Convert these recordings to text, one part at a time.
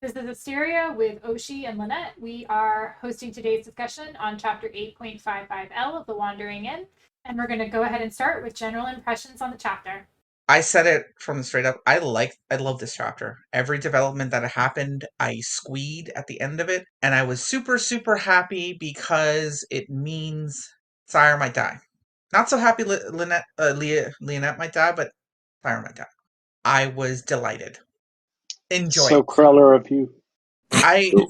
This is Asteria with Oshi and Lyonette. We are hosting today's discussion on Chapter 8.55L of The Wandering Inn, and we're going to go ahead and start with general impressions on the chapter. I said it from straight up. I love this chapter. Every development that happened, I squeed at the end of it, and I was super, super happy because it means Cire might die. Not so happy Lyonette might die, but Cire might die. I was delighted. Enjoy So it. Kreller of you.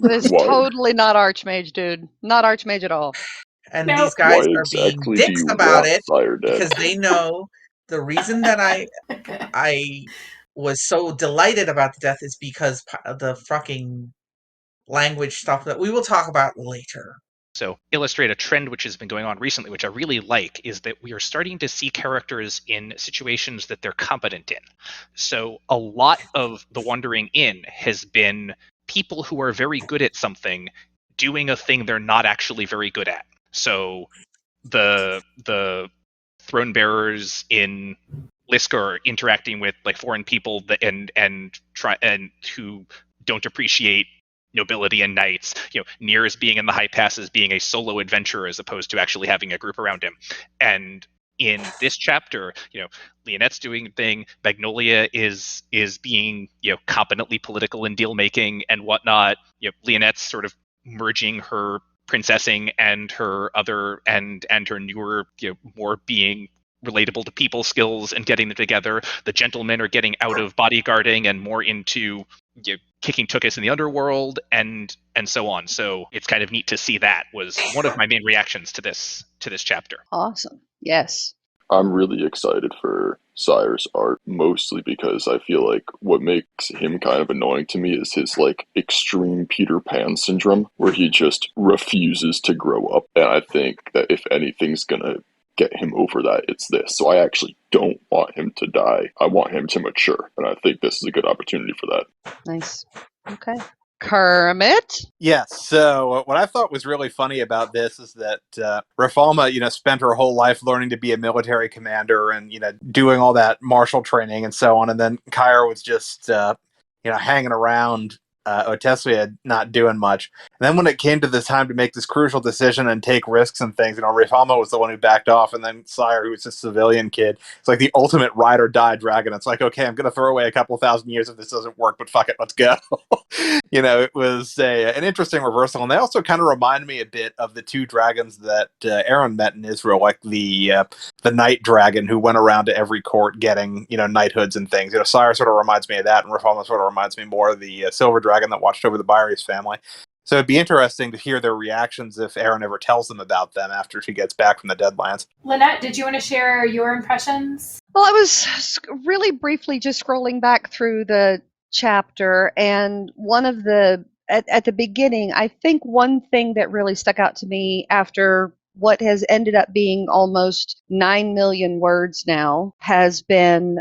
This is totally not Archmage, dude. Not Archmage at all. And Nope. these guys Why are being exactly do dicks you about want it Cire dead? because they know the reason that I was so delighted about the death is because the fucking language stuff that we will talk about later. So illustrate a trend which has been going on recently, which I really like, is that we are starting to see characters in situations that they're competent in. So a lot of The Wandering Inn has been people who are very good at something doing a thing they're not actually very good at. So the throne bearers in Lisk are interacting with like foreign people and who don't appreciate nobility and knights. Nier is being in the high passes, being a solo adventurer as opposed to actually having a group around him. And in this chapter, Lyonette's doing a thing. Magnolia is being competently political in deal making and whatnot. Lyonette's sort of merging her princessing and her other and her newer more being relatable to people skills and getting them together. The gentlemen are getting out of bodyguarding and more into kicking tuchus in the underworld and so on. So it's kind of neat to see. That was one of my main reactions to this chapter. Awesome. Yes. I'm really excited for Cire's art, mostly because I feel like what makes him kind of annoying to me is his like extreme Peter Pan syndrome, where he just refuses to grow up. And I think that if anything's gonna get him over that, it's this. So I actually don't want him to die. I want him to mature, and I think this is a good opportunity for that. Nice. Okay. Kermit? Yes, so what I thought was really funny about this is that Rafalma, spent her whole life learning to be a military commander and, doing all that martial training and so on, and then Cire was just, hanging around Oteslia, not doing much. And then when it came to the time to make this crucial decision and take risks and things, Rafalma was the one who backed off, and then Cire, who was just a civilian kid, it's like the ultimate ride or die dragon. It's like, okay, I'm going to throw away a couple thousand years if this doesn't work, but fuck it, let's go. It was an interesting reversal, and they also kind of remind me a bit of the two dragons that Aaron met in Israel, like the night dragon who went around to every court getting, knighthoods and things. Cire sort of reminds me of that, and Rafalma sort of reminds me more of the silver dragon that watched over the Byres family. So it'd be interesting to hear their reactions if Aaron ever tells them about them after she gets back from the Deadlands. Lyonette, did you want to share your impressions? Well, I was really briefly just scrolling back through the chapter, and one of at the beginning, I think one thing that really stuck out to me after what has ended up being almost 9 million words now has been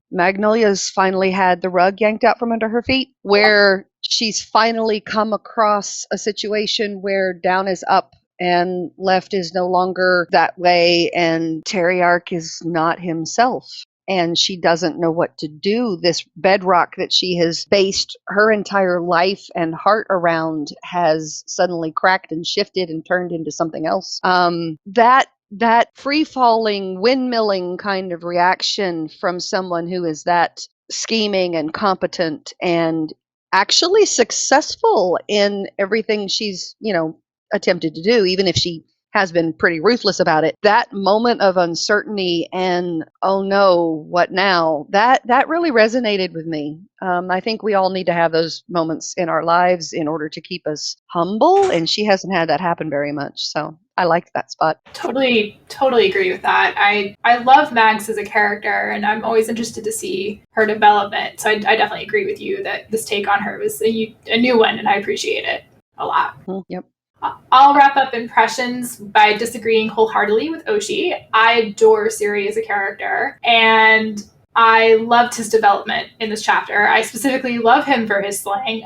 Magnolia's finally had the rug yanked out from under her feet, where she's finally come across a situation where down is up and left is no longer that way, and Teriarch is not himself. And she doesn't know what to do. This bedrock that she has based her entire life and heart around has suddenly cracked and shifted and turned into something else. That free-falling, windmilling kind of reaction from someone who is that scheming and competent and actually successful in everything she's, attempted to do, even if she has been pretty ruthless about it. That moment of uncertainty and, oh no, what now? That really resonated with me. I think we all need to have those moments in our lives in order to keep us humble, and she hasn't had that happen very much. So I liked that spot. Totally agree with that. I love Mags as a character, and I'm always interested to see her development. So I definitely agree with you that this take on her was a new one, and I appreciate it a lot. Yep. I'll wrap up impressions by disagreeing wholeheartedly with Oshi. I adore Cire as a character, and I loved his development in this chapter. I specifically love him for his slang.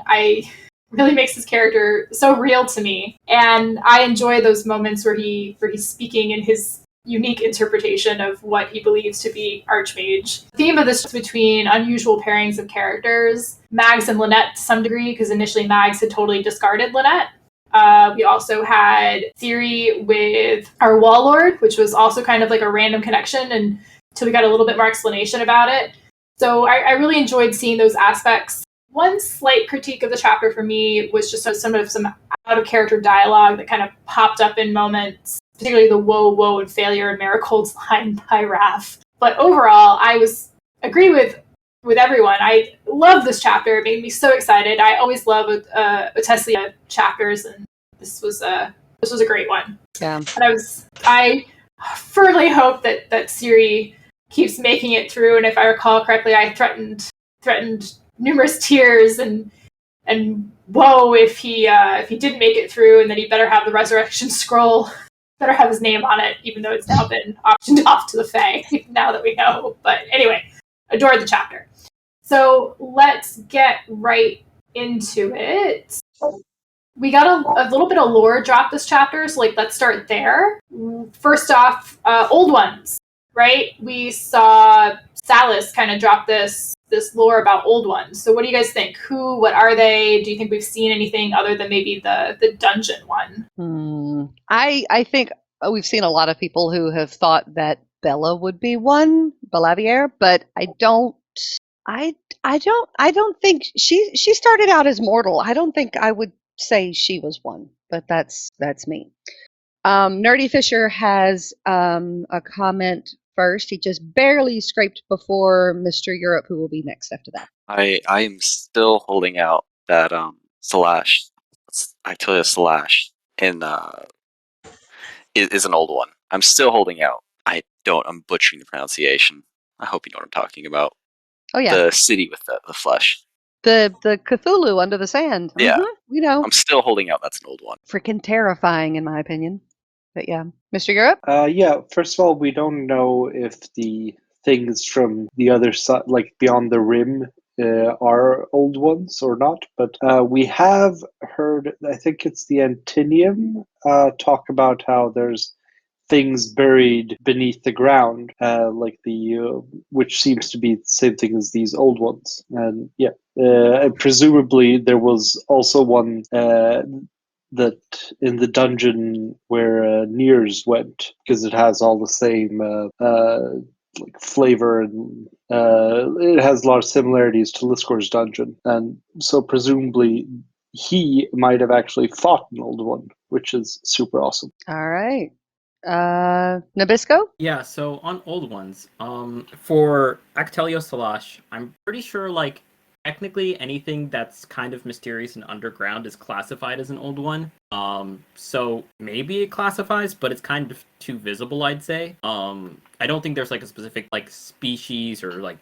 Really makes his character so real to me, and I enjoy those moments where he's speaking in his unique interpretation of what he believes to be Archmage. The theme of this is between unusual pairings of characters, Mags and Lyonette to some degree, because initially Mags had totally discarded Lyonette. We also had Cire with our Warlord, which was also kind of like a random connection until we got a little bit more explanation about it. So I really enjoyed seeing those aspects. One slight critique of the chapter for me was just some out-of-character dialogue that kind of popped up in moments, particularly the woe and failure and marigolds line by Raf. But overall, I agree with everyone. I love this chapter. It made me so excited. I always love Oteslia chapters, and this was a great one. Yeah. And I firmly hope that Cire keeps making it through. And if I recall correctly, I threatened numerous tears and woe if he didn't make it through, and then he better have the resurrection scroll, better have his name on it, even though it's now been optioned off to the Fae, now that we know. But anyway, adored the chapter. So let's get right into it. We got a little bit of lore drop this chapter, so let's start there. First off, old ones, right? We saw Salus kind of drop this lore about old ones. So what do you guys think? What are they? Do you think we've seen anything other than maybe the dungeon one? I think we've seen a lot of people who have thought that Bella would be one, Belavier, but I don't think she started out as mortal. I don't think I would say she was one, but that's me. Nerdy Fisher has a comment first. He just barely scraped before Mr. Europe, who will be next after that. I am still holding out that Slash, I tell you, Slash is an old one. I'm still holding out. I'm butchering the pronunciation. I hope you know what I'm talking about. Oh yeah, the city with the flesh. The Cthulhu under the sand. Yeah, you know. I'm still holding out. That's an old one. Freaking terrifying, in my opinion. But yeah, Mr. Europe. Yeah. First of all, we don't know if the things from the other side, like beyond the rim, are old ones or not. But we have heard. I think it's the Antinium talk about how there's things buried beneath the ground, like which seems to be the same thing as these old ones. And yeah, presumably there was also one that in the dungeon where Niers went, because it has all the same like flavor, and it has a lot of similarities to Liskor's dungeon, and so presumably he might have actually fought an old one, which is super awesome. All right. Nabisco? Yeah, so on old ones, for Actelio Salash, I'm pretty sure, technically anything that's kind of mysterious and underground is classified as an old one. So maybe it classifies, but it's kind of too visible, I'd say. I don't think there's, a specific, species or,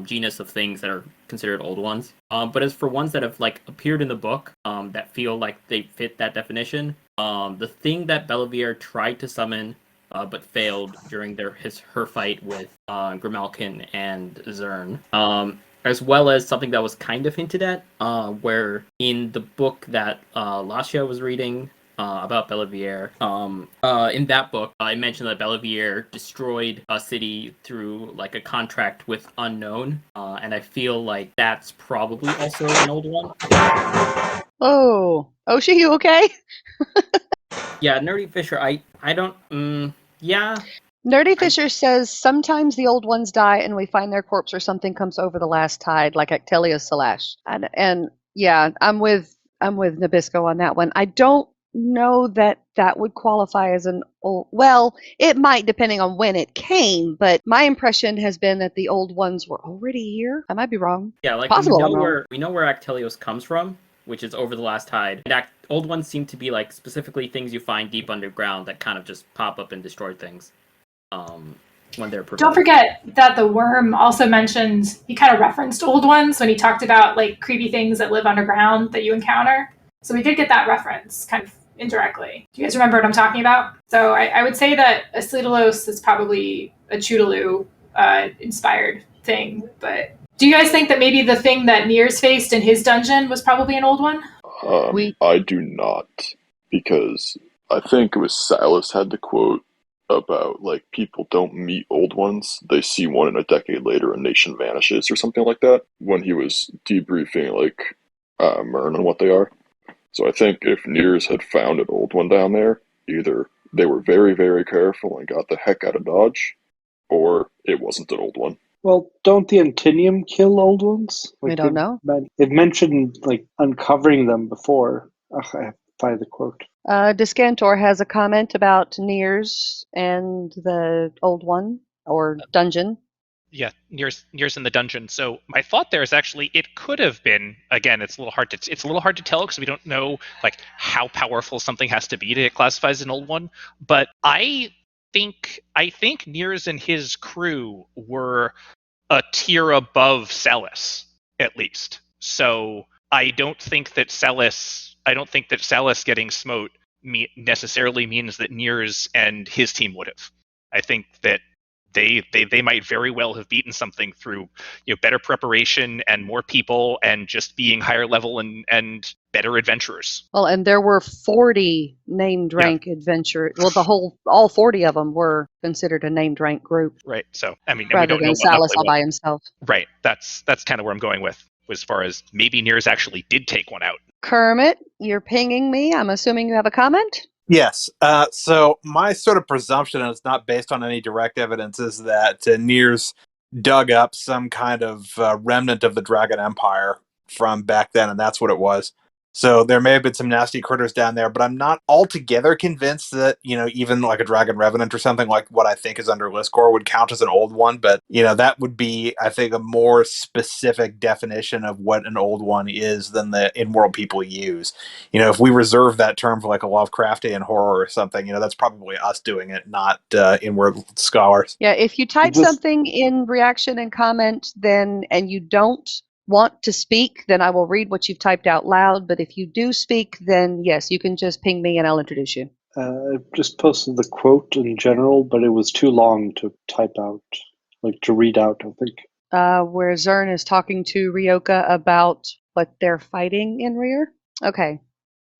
genus of things that are considered old ones. But as for ones that have, appeared in the book, that feel like they fit that definition, the thing that Belavier tried to summon, but failed during her fight with Grimalkin and Zern, as well as something that was kind of hinted at, where in the book that Lascia was reading about Belavier, in that book, I mentioned that Belavier destroyed a city through a contract with Unknown, and I feel like that's probably also an old one. Oh, Oshi, you okay? Yeah, Nerdy Fisher, I don't, yeah. Nerdy Fisher says sometimes the old ones die and we find their corpse or something comes over the last tide, like Actelia Salash. And yeah, I'm with Nabisco on that one. I don't know that would qualify as an old. Well, it might depending on when it came, but my impression has been that the old ones were already here. I might be wrong. Yeah, possible. We know where Actelios comes from, which is over the last tide. And old ones seem to be specifically things you find deep underground that kind of just pop up and destroy things. When they're Don't forget that the worm also mentioned, he kind of referenced old ones when he talked about creepy things that live underground that you encounter. So we did get that reference kind of indirectly. Do you guys remember what I'm talking about? So I would say that Acidolos is probably a Chudaloo inspired thing, but do you guys think that maybe the thing that Niers faced in his dungeon was probably an old one? I do not, because I think it was Salus had the quote about like people don't meet old ones. They see one and a decade later a nation vanishes or something like that when he was debriefing like Myrn on what they are. So I think if Niers had found an old one down there, either they were very, very careful and got the heck out of Dodge, or it wasn't an old one. Well, don't the Antinium kill old ones? We don't know. They've mentioned like uncovering them before. Ugh, I have to find the quote. Descantor has a comment about Niers and the old one, or dungeon. Yeah, Niers in the dungeon. So my thought there is actually it could have been, again, it's a little hard to tell because we don't know like how powerful something has to be to get classified as an old one. But I think Niers and his crew were a tier above Celis, at least. So I don't think that Celis getting smote necessarily means that Niers and his team would have. I think that they might very well have beaten something through better preparation and more people and just being higher level and better adventurers. Well, and there were 40 named rank adventurers. Well, all 40 of them were considered a named rank group. Right. So I mean, rather we don't than know Salas all by himself. Right. That's kind of where I'm going with as far as maybe Niers actually did take one out. Kermit, you're pinging me. I'm assuming you have a comment? Yes. So my sort of presumption, and it's not based on any direct evidence, is that Niers dug up some kind of remnant of the Dragon Empire from back then, and that's what it was. So there may have been some nasty critters down there, but I'm not altogether convinced that, even like a Dragon Revenant or something like what I think is under Listcore would count as an old one. But, that would be, I think, a more specific definition of what an old one is than the in-world people use. If we reserve that term for like a Lovecraftian horror or something, that's probably us doing it, not in-world scholars. Yeah, if you type something in reaction and comment, and you don't want to speak, then I will read what you've typed out loud. But if you do speak, then yes, you can just ping me and I'll introduce you. I just posted the quote in general, but it was too long to type out, like to read out, I think. Where Zern is talking to Ryoka about what they're fighting in rear. Okay.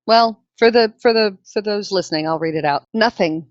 Well, for those listening, I'll read it out. Nothing.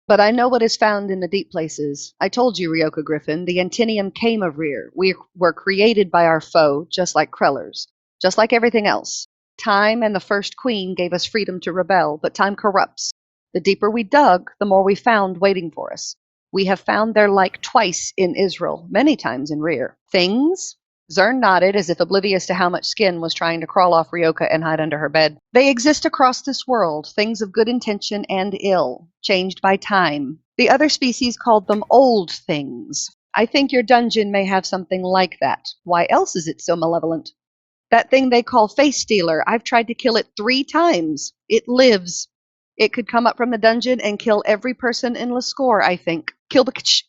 But I know what is found in the deep places. I told you, Ryoka Griffin, the Antinium came of rear. We were created by our foe, just like Krellers. Just like everything else. Time and the first queen gave us freedom to rebel, but time corrupts. The deeper we dug, the more we found waiting for us. We have found their like twice in Israel, many times in rear. Things? Zern nodded as if oblivious to how much skin was trying to crawl off Ryoka and hide under her bed. They exist across this world, things of good intention and ill, changed by time. The other species called them old things. I think your dungeon may have something like that. Why else is it so malevolent? That thing they call Face Stealer, I've tried to kill it 3 times. It lives. It could come up from the dungeon and kill every person in Listcore, I think.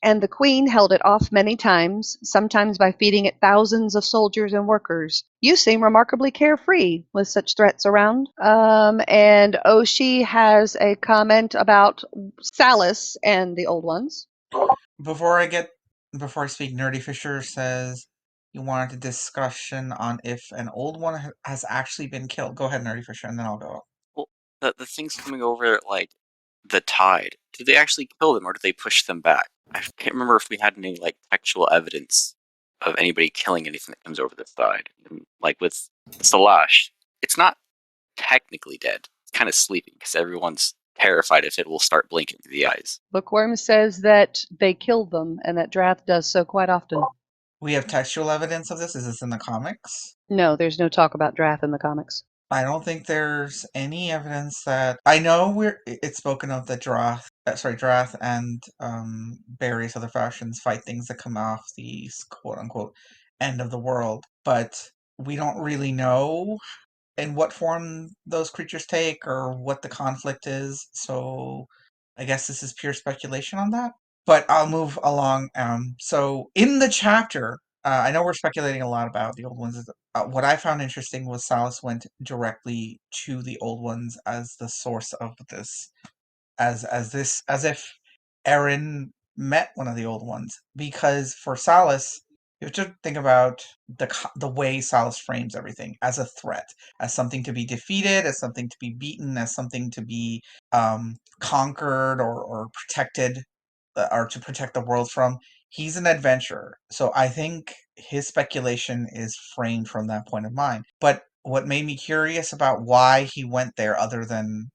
And the queen held it off many times, sometimes by feeding it thousands of soldiers and workers. You seem remarkably carefree with such threats around. And Oshi has a comment about Salas and the old ones. Before I speak, Nerdy Fisher says you wanted a discussion on if an old one has actually been killed. Go ahead, Nerdy Fisher, and then I'll go. Well, the things coming over like the tide, did they actually kill them or did they push them back? I can't remember if we had any like textual evidence of anybody killing anything that comes over the side. Like with Salash, it's not technically dead. It's kind of sleeping because everyone's terrified if it will start blinking through the eyes. Bookworm says that they killed them and that Drath does so quite often. We have textual evidence of this? Is this in the comics? No, there's no talk about Drath in the comics. I don't think there's any evidence that... I know it's spoken of that Drath and various other factions fight things that come off the quote-unquote end of the world, but we don't really know in what form those creatures take or what the conflict is, so I guess this is pure speculation on that. But I'll move along. So in the chapter, I know we're speculating a lot about the old ones. What I found interesting was Salas went directly to the old ones as the source of this, as if Eren met one of the old ones. Because for Salas, you have to think about the way Salas frames everything as a threat, as something to be defeated, as something to be beaten, as something to be conquered or protected. or to protect the world from. He's an adventurer, so I think his speculation is framed from that point of mind. But what made me curious about why he went there, other than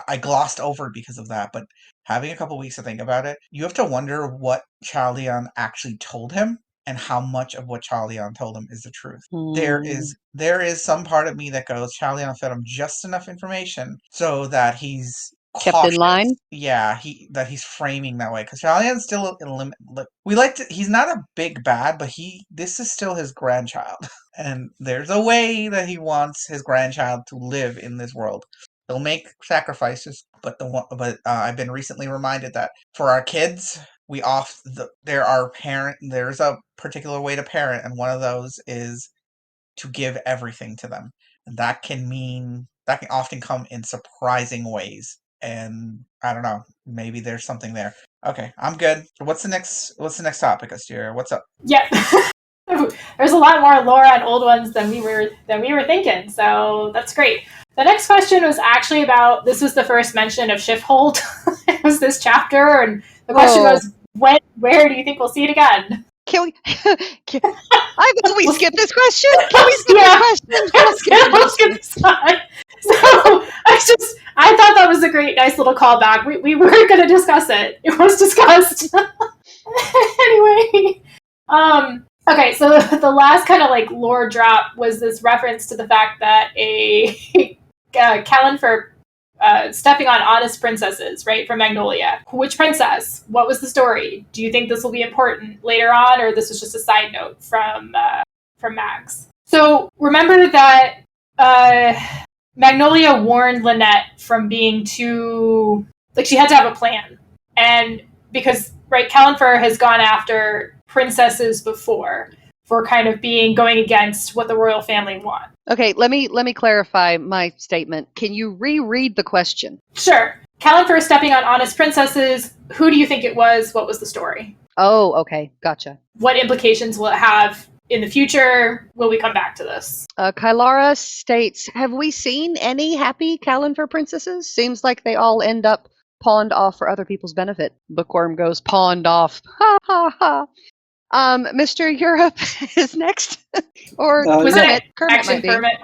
I glossed over it because of that, but having a couple weeks to think about it, you have to wonder what Chalion actually told him and how much of what Chalion told him is the truth. There is some part of me that goes, Chalion fed him just enough information so that he's Kept in cautious. line? Yeah, he's framing that way because Chalion's still in limit. He's not a big bad, but this is still his grandchild, and there's a way that he wants his grandchild to live in this world. They'll make sacrifices, but I've been recently reminded that for our kids, there's a particular way to parent, and one of those is to give everything to them. And that can often come in surprising ways. And I don't know, maybe there's something there. Okay, I'm good. What's the next topic, Astira? What's up? Yeah. There's a lot more lore on old ones than we were thinking, so that's great. The next question was actually about, this was the first mention of Shifthold. It was this chapter, and the question was, where do you think we'll see it again? Can we? I thought we skipped this question. Can we skip this question? Let's skip this one. So I thought that was a nice little callback. We weren't going to discuss it. It was discussed. Anyway, okay, so the last kind of like lore drop was this reference to the fact that a Calanfer stepping on honest princesses, right, from Magnolia. Which princess? What was the story? Do you think this will be important later on, or this was just a side note from Max? So remember that Magnolia warned Lyonette from being too, like, she had to have a plan, and because Calanfer has gone after princesses before for kind of going against what the royal family want. Okay, let me clarify my statement. Can you reread the question? Sure. Calanfer stepping on honest princesses. Who do you think it was? What was the story? Oh, okay. Gotcha. What implications will it have in the future? Will we come back to this? Kylara states, have we seen any happy Calanfer princesses? Seems like they all end up pawned off for other people's benefit. Bookworm goes, pawned off. Ha ha ha. Mr. Europe is next. Or was Kermit. It action Kermit?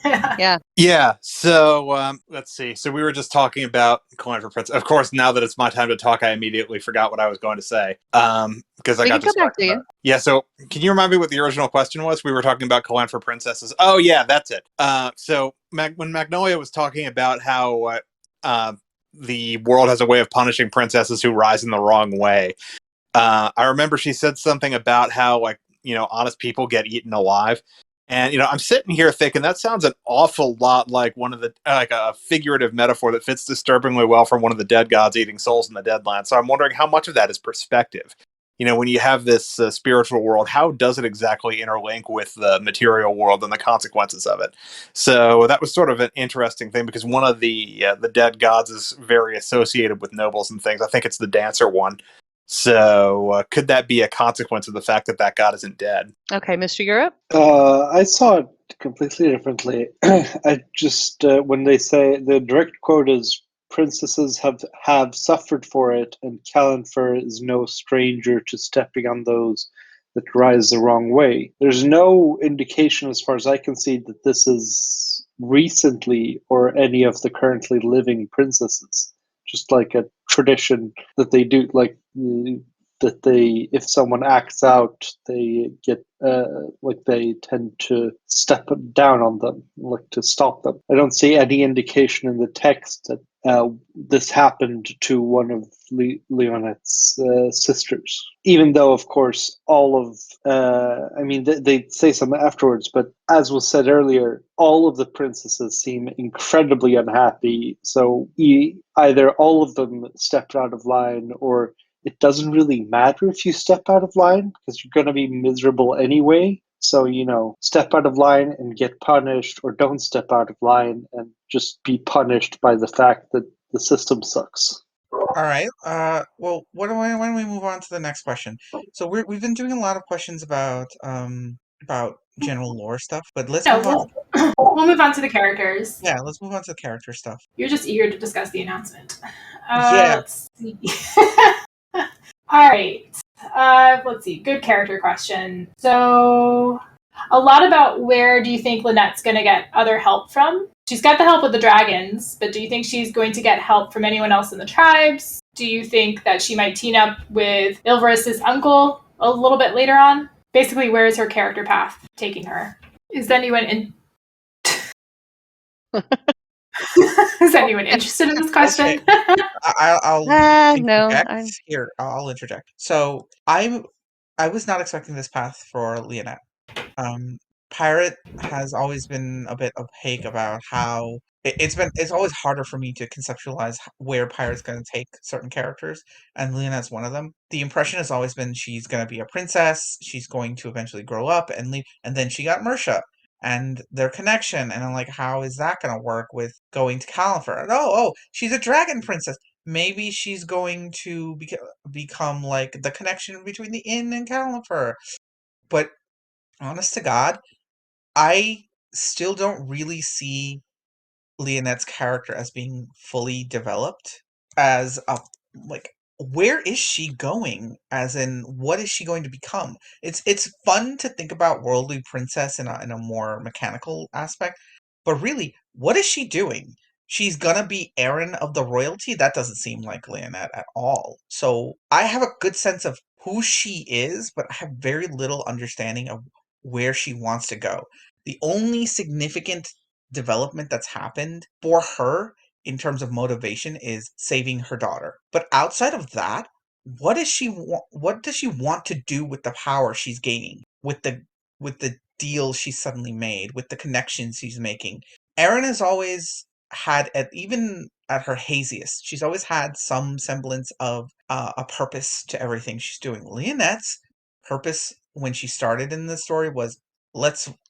Yeah. Yeah. So let's see. So we were just talking about Calanfer Princess. Of course, now that it's my time to talk, I immediately forgot what I was going to say. Because I got distracted. Yeah. So can you remind me what the original question was? We were talking about Calanfer Princesses. Oh yeah, that's it. So when Magnolia was talking about how the world has a way of punishing princesses who rise in the wrong way. I remember she said something about how, like, honest people get eaten alive. And, I'm sitting here thinking that sounds an awful lot like one of the, like a figurative metaphor that fits disturbingly well from one of the dead gods eating souls in the Deadlands. So I'm wondering how much of that is perspective. When you have this spiritual world, how does it exactly interlink with the material world and the consequences of it? So that was sort of an interesting thing because one of the dead gods is very associated with nobles and things. I think it's the dancer one. So could that be a consequence of the fact that that god isn't dead? Okay, Mr. Europe? I saw it completely differently. I just, when they say, the direct quote is, princesses have suffered for it, and Calanfer is no stranger to stepping on those that rise the wrong way. There's no indication, as far as I can see, that this is recently or any of the currently living princesses. Just like a tradition that they do, like that they, if someone acts out, they get like they tend to step down on them, like to stop them. I don't see any indication in the text that this happened to one of Lyonette's sisters. Even though, of course, all of, I mean, they say something afterwards, but as was said earlier, all of the princesses seem incredibly unhappy. So either all of them stepped out of line, or it doesn't really matter if you step out of line because you're going to be miserable anyway. So, step out of line and get punished, or don't step out of line and just be punished by the fact that the system sucks. All right. Well, why don't we move on to the next question? So we've been doing a lot of questions about general lore stuff, but let's move on. We'll move on to the characters. Yeah, let's move on to the character stuff. You're just eager to discuss the announcement. Yeah. Let's see. All right. Let's see. Good character question. So, a lot about where do you think Lynette's going to get other help from? She's got the help with the dragons, but do you think she's going to get help from anyone else in the tribes? Do you think that she might team up with Ilvriss's uncle a little bit later on? Basically, where is her character path taking her? Is anyone in? Is anyone interested in this question? I'll No, interject I'm here. I'll interject. So I was not expecting this path for Lyonette. Pirate has always been a bit opaque about how it's always harder for me to conceptualize where Pirate's going to take certain characters, and Lyonette's one of them. The impression has always been she's going to be a princess, she's going to eventually grow up and leave, and then she got Mersha and their connection, and I'm like, how is that going to work with going to Calanfer? And she's a dragon princess. Maybe she's going to become like the connection between the inn and Calanfer. But honest to God, I still don't really see Lyonette's character as being fully developed as a like where is she going, as in what is she going to become. It's fun to think about worldly princess in a more mechanical aspect, but really what is she doing? She's gonna be Aaron of the royalty? That doesn't seem like Lyonette at all. So I have a good sense of who she is, but I have very little understanding of where she wants to go. The only significant development that's happened for her in terms of motivation is saving her daughter. But outside of that, what does she want to do with the power she's gaining, with the deals she's suddenly made, with the connections she's making? Erin has always had, even at her haziest, she's always had some semblance of a purpose to everything she's doing. Lyonette's purpose when she started in the story was,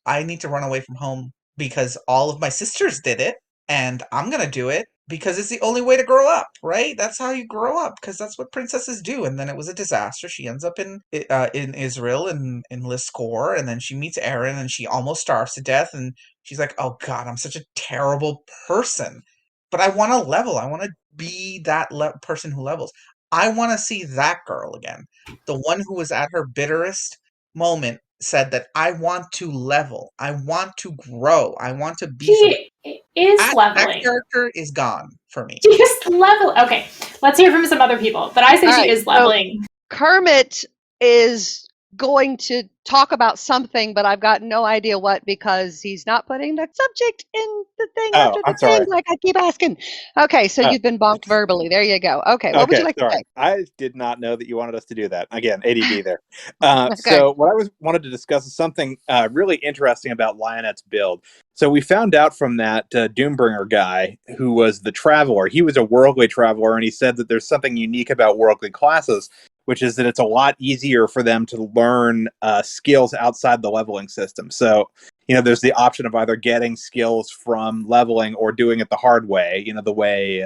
I need to run away from home because all of my sisters did it, and I'm gonna do it because it's the only way to grow up, right? That's how you grow up, because that's what princesses do. And then it was a disaster. She ends up in Israel in Liskor, and then she meets Aaron, and she almost starves to death, and she's like, "Oh God, I'm such a terrible person." But I want to level. I want to be that person who levels. I want to see that girl again, the one who was at her bitterest moment, said that I want to level, I want to grow, I want to be something. She is That leveling. character is gone for me. She is level. Okay, let's hear from some other people. But I say All she right, is leveling. Kermit is going to talk about something, but I've got no idea what because he's not putting the subject in the thing Oh, after the I'm sorry. thing like I keep asking. Okay, so you've been bonked verbally. There you go. Okay, what would you like to say? I did not know that you wanted us to do that. Again, ADD there. Okay. So what I wanted to discuss is something really interesting about Lyonette's build. So we found out from that Doombringer guy who was the Traveler. He was a worldly traveler, and he said that there's something unique about worldly classes, which is that it's a lot easier for them to learn skills outside the leveling system. So, there's the option of either getting skills from leveling or doing it the hard way, the way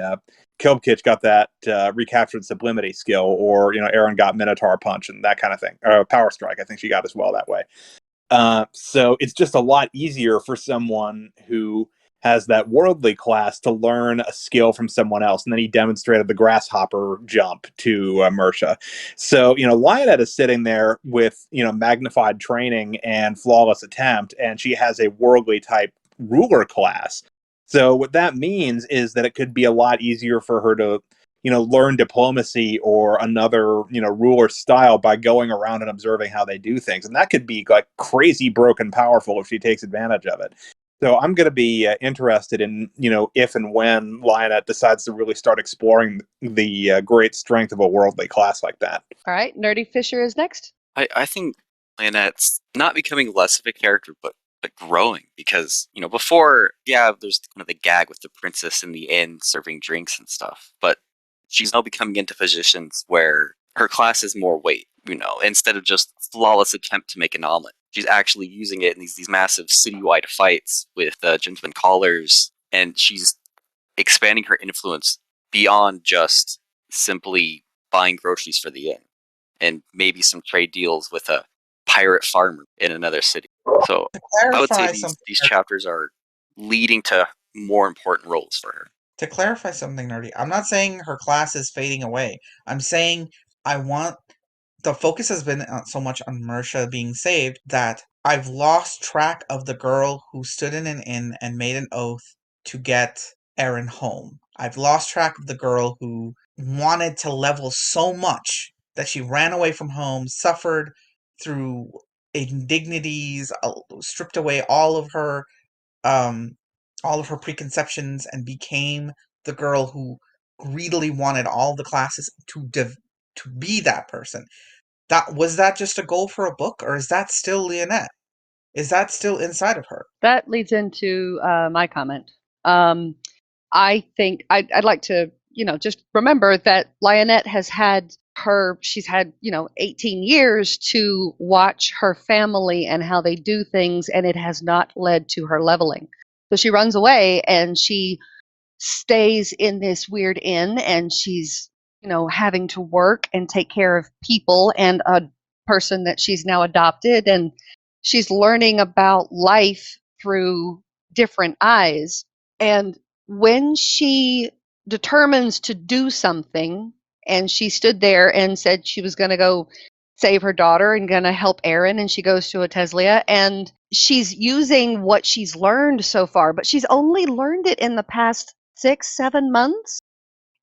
Kilbkitch got that recaptured sublimity skill, or, Aaron got Minotaur Punch and that kind of thing. Power Strike, I think she got as well that way. So it's just a lot easier for someone who has that worldly class to learn a skill from someone else. And then he demonstrated the grasshopper jump to Mersha. So, Lyonette is sitting there with, magnified training and flawless attempt, and she has a worldly type ruler class. So what that means is that it could be a lot easier for her to, learn diplomacy or another, ruler style by going around and observing how they do things. And that could be like crazy broken powerful if she takes advantage of it. So I'm going to be interested in, if and when Lyonette decides to really start exploring the great strength of a worldly class like that. All right, Nerdy Fisher is next. I think Lyonette's not becoming less of a character, but growing, because before, there's kind of the gag with the princess in the inn serving drinks and stuff, but she's now becoming into positions where her class has more weight. Instead of just flawless attempt to make an omelet, she's actually using it in these massive citywide fights with gentlemen callers, and she's expanding her influence beyond just simply buying groceries for the inn, and maybe some trade deals with a pirate farmer in another city. So I would say these chapters are leading to more important roles for her. To clarify something, Nerdy, I'm not saying her class is fading away. I'm saying the focus has been so much on Mersha being saved that I've lost track of the girl who stood in an inn and made an oath to get Eren home. I've lost track of the girl who wanted to level so much that she ran away from home, suffered through indignities, stripped away all of her preconceptions, and became the girl who greedily wanted all the classes to be that person. Was that just a goal for a book, or is that still Lyonette? Is that still inside of her? That leads into my comment. I think I'd like to, just remember that Lyonette she's had, 18 years to watch her family and how they do things, and it has not led to her leveling. So she runs away and she stays in this weird inn, and she's, having to work and take care of people and a person that she's now adopted, and she's learning about life through different eyes. And when she determines to do something, and she stood there and said she was going to go save her daughter and going to help Eren, and she goes to Oteslia, and she's using what she's learned so far, but she's only learned it in the past 6-7 months.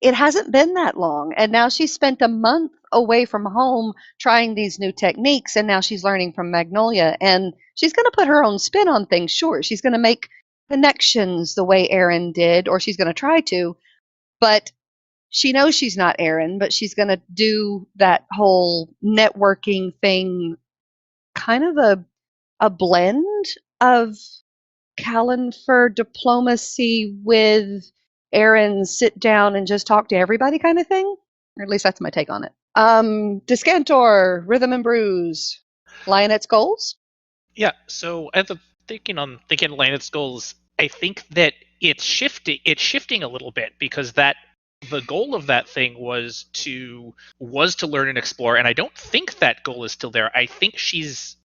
It hasn't been that long, and now she's spent a month away from home trying these new techniques, and now she's learning from Magnolia, and she's going to put her own spin on things. Sure, she's going to make connections the way Eren did, or she's going to try to, but she knows she's not Eren, but she's going to do that whole networking thing, kind of a blend of Calanfer diplomacy with Eren sit down and just talk to everybody kind of thing. Or at least that's my take on it. Descantor, Rhythm and Bruise, Lyonette's goals? Yeah, so as I'm thinking Lyonette's goals, I think that it's shifting a little bit, because the goal of that thing was to learn and explore, and I don't think that goal is still there. I think she's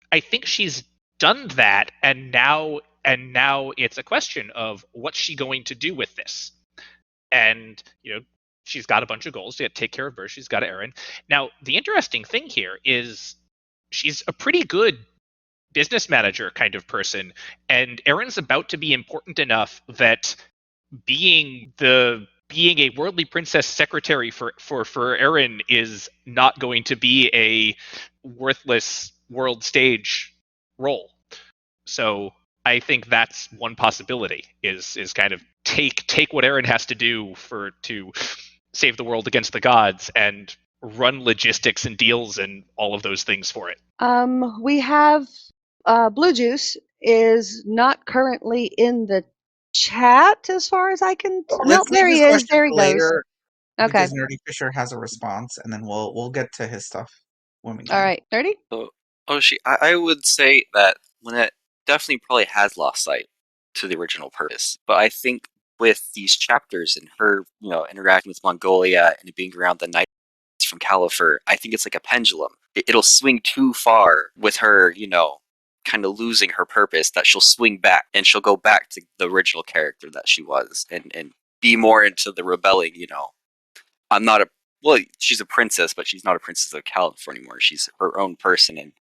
done that, and now it's a question of what's she going to do with this. And she's got a bunch of goals to take care of her. She's got Eren. Now, the interesting thing here is she's a pretty good business manager kind of person, and Eren's about to be important enough that being a worldly princess secretary for Eren is not going to be a worthless world stage role. So I think that's one possibility, is kind of take what Eren has to do to save the world against the gods and run logistics and deals and all of those things for it. We have Blue Juice is not currently in the chat as far as I can. No, there he is. There he goes. Later, okay. Because Nerdy Fisher has a response, and then we'll get to his stuff when we can. All right, Nerdy. So, I would say that Lynette definitely probably has lost sight to the original purpose, but I think with these chapters and her, interacting with Mongolia and being around the knights from Calanfer, I think it's like a pendulum. It'll swing too far with her, kind of losing her purpose, that she'll swing back and she'll go back to the original character that she was and be more into the rebelling, she's a princess, but she's not a princess of Calanfer anymore. She's her own person, and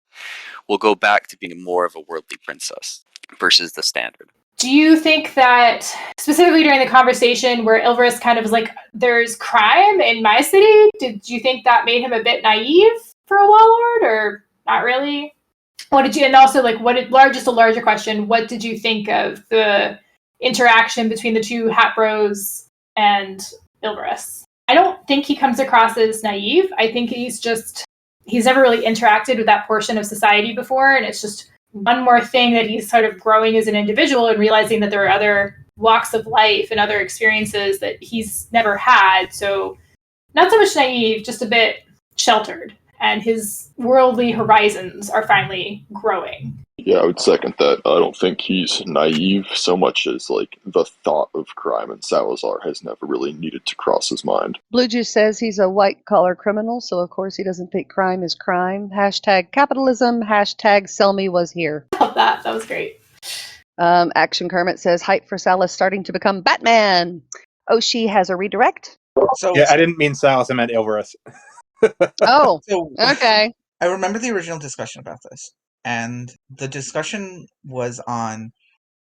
will go back to being more of a worldly princess versus the standard. Do you think that, specifically during the conversation where Ilvriss kind of was like, there's crime in my city, did you think that made him a bit naive for a warlord, or not really? And also, just a larger question, what did you think of the interaction between the two Hat Bros and Ilvriss? I don't think he comes across as naive. I think he's never really interacted with that portion of society before, and it's just one more thing that he's sort of growing as an individual and realizing that there are other walks of life and other experiences that he's never had. So not so much naive, just a bit sheltered, and his worldly horizons are finally growing. Yeah, I would second that. I don't think he's naive so much as the thought of crime in Salazar has never really needed to cross his mind. Blue Juice says he's a white-collar criminal, so of course he doesn't think crime is crime. #capitalism, #Selmy was here. I love that. That was great. Action Kermit says hype for Salas starting to become Batman. Oshi has a redirect. Yeah, I didn't mean Salas, I meant Ilvriss. Oh, So okay. I remember the original discussion about this, and the discussion was on.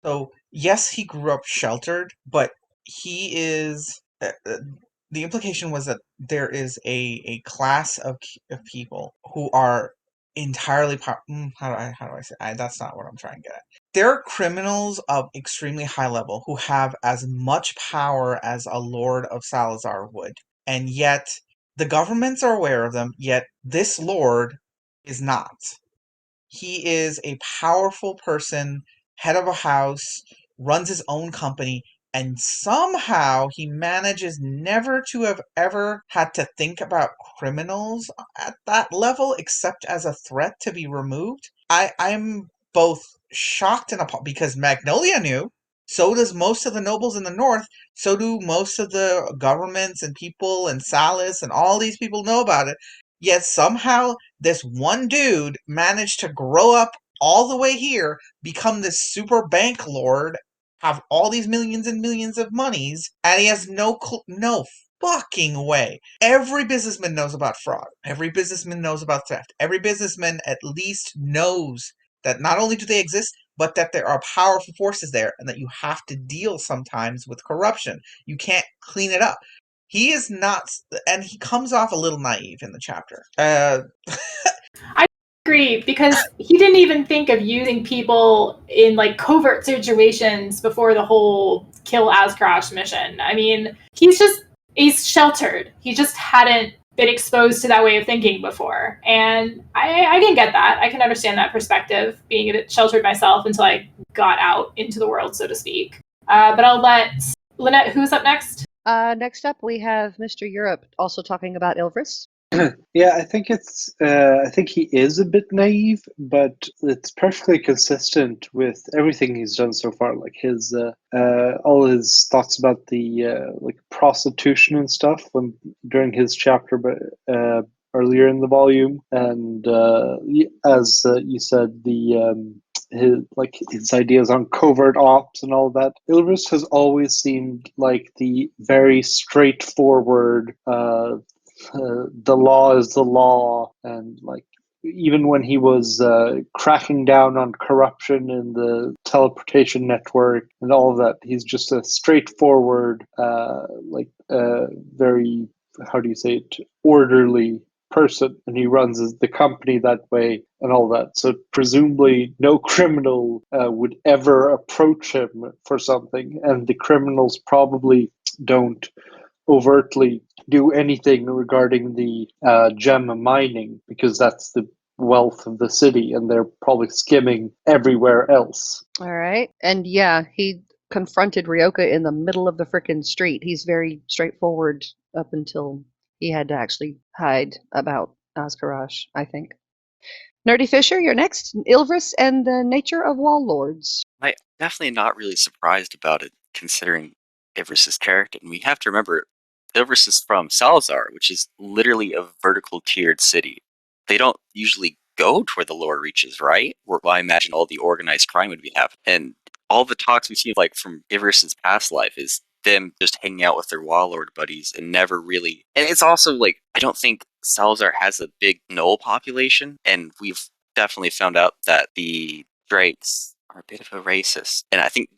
So yes, he grew up sheltered, but he is. The implication was that there is a class of people who are entirely how do I say that's not what I'm trying to get at. There are criminals of extremely high level who have as much power as a Lord of Salazar would, and yet the governments are aware of them, yet this lord is not. He is a powerful person, head of a house, runs his own company, and somehow he manages never to have ever had to think about criminals at that level except as a threat to be removed. I'm both shocked and appalled because Magnolia knew. So does most of the nobles in the north. So do most of the governments and people and Salas and all these people know about it. Yet somehow this one dude managed to grow up all the way here, become this super bank lord, have all these millions and millions of monies, and he has no fucking way. Every businessman knows about fraud. Every businessman knows about theft. Every businessman at least knows that not only do they exist, but that there are powerful forces there and that you have to deal sometimes with corruption. You can't clean it up. He is not, and he comes off a little naive in the chapter. I agree because he didn't even think of using people in like covert situations before the whole kill Ascrash mission. I mean, he's sheltered. He just hadn't been exposed to that way of thinking before. And I can get that. I can understand that perspective, being a bit sheltered myself until I got out into the world, so to speak. But I'll let Lynette, who's up next? Next up, we have Mr. Europe also talking about Ilvriss. Yeah, I think he is a bit naive, but it's perfectly consistent with everything he's done so far. Like his all his thoughts about the like prostitution and stuff during his chapter, but earlier in the volume, and as you said, his ideas on covert ops and all that. Ilvriss has always seemed like the very straightforward. The law is the law, and like even when he was cracking down on corruption in the teleportation network and all of that, he's just a straightforward, very, how do you say it, orderly person, and he runs the company that way and all that. So presumably no criminal would ever approach him for something, and the criminals probably don't overtly do anything regarding the gem mining because that's the wealth of the city, and they're probably skimming everywhere else. All right. And yeah, he confronted Ryoka in the middle of the frickin' street. He's very straightforward up until he had to actually hide about Azkarash, I think. Nerdy Fisher, you're next. Ilvriss and the Nature of Wall Lords. I'm definitely not really surprised about it, considering Ilvriss's character. And we have to remember, Ilvriss is from Salazar, which is literally a vertical tiered city. They don't usually go to where the lore reaches, right? Where I imagine all the organized crime would be happening. And all the talks we see, like from Ilvriss's past life, is them just hanging out with their warlord buddies and never really. And it's also like, I don't think Salazar has a big Gnoll population, and we've definitely found out that the Drakes are a bit of a racist. And I think,